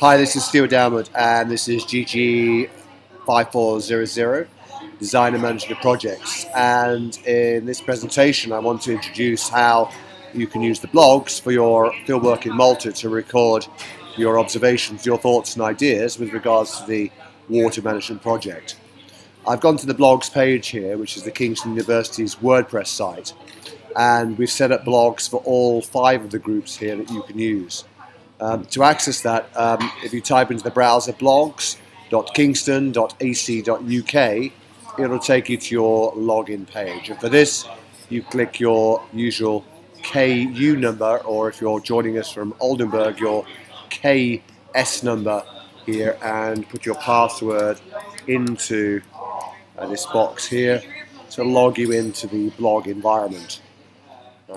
Hi, this is Stuart Downward, and this is GG5400, Design and Management of Projects. And in this presentation, I want to introduce how you can use the blogs for your fieldwork in Malta to record your observations, your thoughts and ideas with regards to the water management project. I've gone to the blogs page here, which is the Kingston University's WordPress site, and we've set up blogs for all 5 of the groups here that you can use. To access that, if you type into the browser blogs.kingston.ac.uk, it'll take you to your login page. And for this, you click your usual KU number, or if you're joining us from Oldenburg, your KS number here, and put your password into this box here to log you into the blog environment.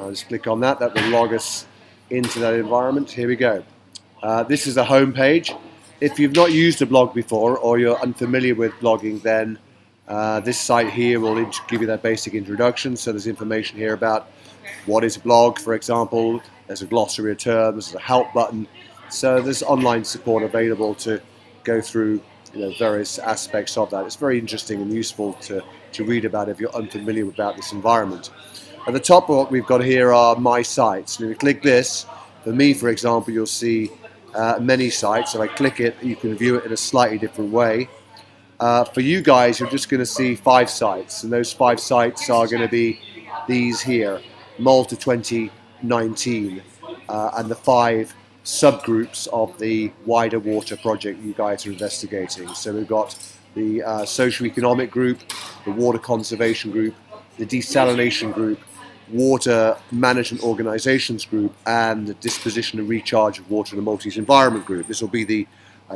Just click on that. That will log us into that environment. Here we go. This is the home page. If you've not used a blog before or you're unfamiliar with blogging, then this site here will give you that basic introduction. So there's information here about what is a blog, for example. There's a glossary of terms, there's a help button. So there's online support available to go through various aspects of that. It's very interesting and useful to read about if you're unfamiliar about this environment. At the top of what we've got here are my sites. And if you click this, for me, for example, you'll see many sites. If I click it, you can view it in a slightly different way. For you guys, you're just going to see 5 sites, and those 5 sites are going to be these here: Malta 2019, and the 5 subgroups of the wider water project you guys are investigating. So we've got the socio-economic group, the water conservation group, the desalination group, water management organizations group, and the disposition and recharge of water in the Maltese environment group. This will be the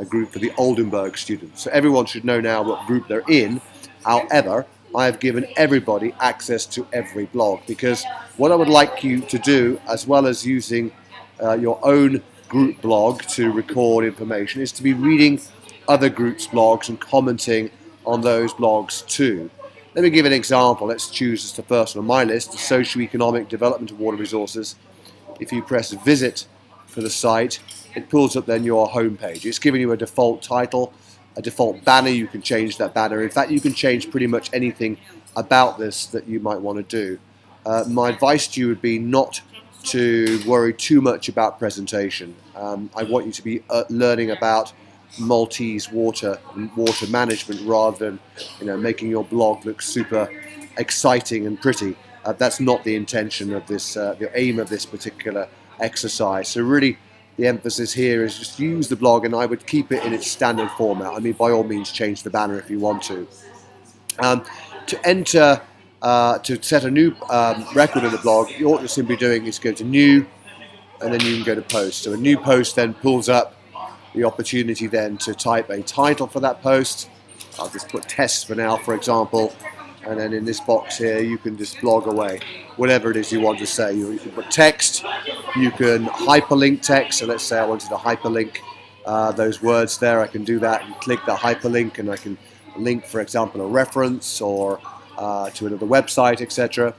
group for the Oldenburg students. So everyone should know now what group they're in. However, I have given everybody access to every blog, because what I would like you to do, as well as using your own group blog to record information, is to be reading other groups' blogs and commenting on those blogs too. Let me give an example. Let's choose as the first on my list, the socio-economic development of water resources. If you press visit for the site, it pulls up then your home page. It's giving you a default title, a default banner. You can change that banner. In fact, you can change pretty much anything about this that you might want to do. My advice to you would be not to worry too much about presentation. I want you to be learning about Maltese water and water management rather than making your blog look super exciting and pretty. That's not the intention of this, the aim of this particular exercise. So really the emphasis here is just use the blog, and I would keep it in its standard format. I mean, by all means change the banner if you want to. To set a new record in the blog, what you're simply doing is go to new, and then you can go to post. So a new post then pulls up the opportunity then to type a title for that post. I'll just put test for now, for example, and then in this box here you can just blog away whatever it is you want to say. You can put text, you can hyperlink text. So let's say I wanted to hyperlink those words there. I can do that and click the hyperlink, and I can link, for example, a reference or to another website, etc.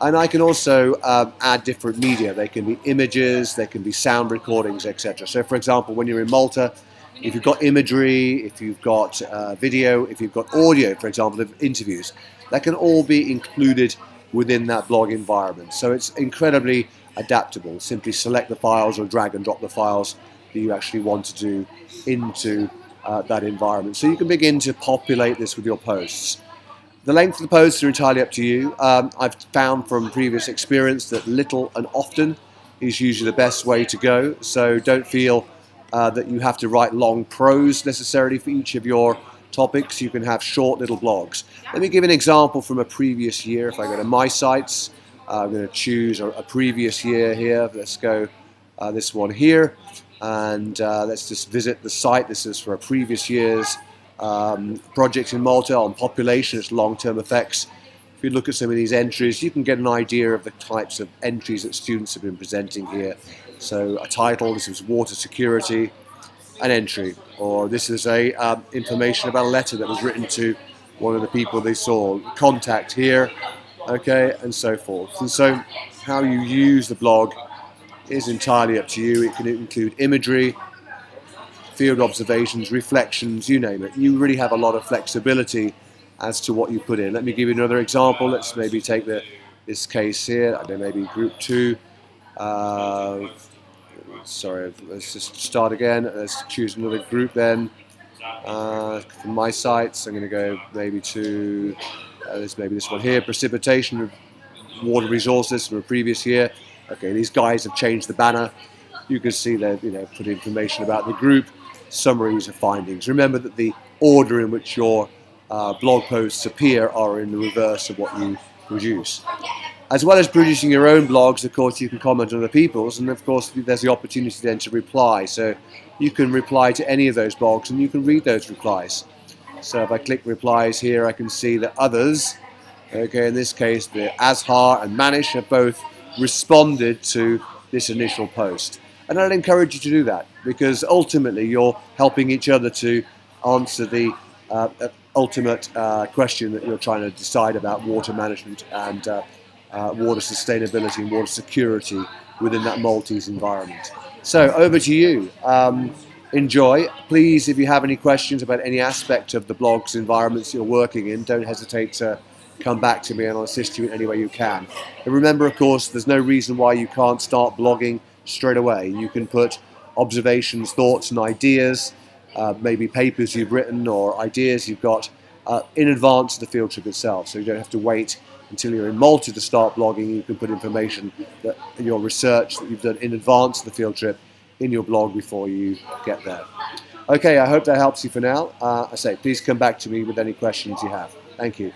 And I can also add different media. They can be images, they can be sound recordings, etc. So for example, when you're in Malta, if you've got imagery, if you've got video, if you've got audio, for example, of interviews, that can all be included within that blog environment. So it's incredibly adaptable. Simply select the files or drag and drop the files that you actually want to do into that environment. So you can begin to populate this with your posts. The length of the posts are entirely up to you. I've found from previous experience that little and often is usually the best way to go. So don't feel that you have to write long prose necessarily for each of your topics. You can have short little blogs. Let me give an example from a previous year. If I go to my sites, I'm going to choose a previous year here. Let's go this one here, and let's just visit the site. This is for a previous year's project in Malta on population, its long-term effects. If you look at some of these entries, you can get an idea of the types of entries that students have been presenting here. So a title, this is water security, an entry, or this is a information about a letter that was written to one of the people they saw, contact here, okay, and so forth. And so how you use the blog is entirely up to you. It can include imagery, field observations, reflections, you name it. You really have a lot of flexibility as to what you put in. Let me give you another example. Let's maybe take this case here. I don't know, maybe group 2. Sorry, let's just start again. Let's choose another group then. From my sites, I'm going to go maybe to maybe this one here, precipitation, water resources from a previous year. Okay, these guys have changed the banner. You can see they've put information about the group, summaries of findings. Remember that the order in which your blog posts appear are in the reverse of what you produce. As well as producing your own blogs, of course, you can comment on other people's, and of course, there's the opportunity then to reply. So you can reply to any of those blogs, and you can read those replies. So if I click replies here, I can see that others, okay, in this case, the Azhar and Manish have both responded to this initial post. And I'd encourage you to do that, because ultimately you're helping each other to answer the ultimate question that you're trying to decide about water management and water sustainability and water security within that Maltese environment. So over to you. Enjoy. Please, if you have any questions about any aspect of the blog's environments you're working in, don't hesitate to come back to me and I'll assist you in any way you can. And remember, of course, there's no reason why you can't start blogging straight away. You can put observations, thoughts and ideas, maybe papers you've written or ideas you've got in advance of the field trip itself. So you don't have to wait until you're in Malta to start blogging. You can put information that your research that you've done in advance of the field trip in your blog before you get there. Okay, I hope that helps you for now. I say, please come back to me with any questions you have. Thank you.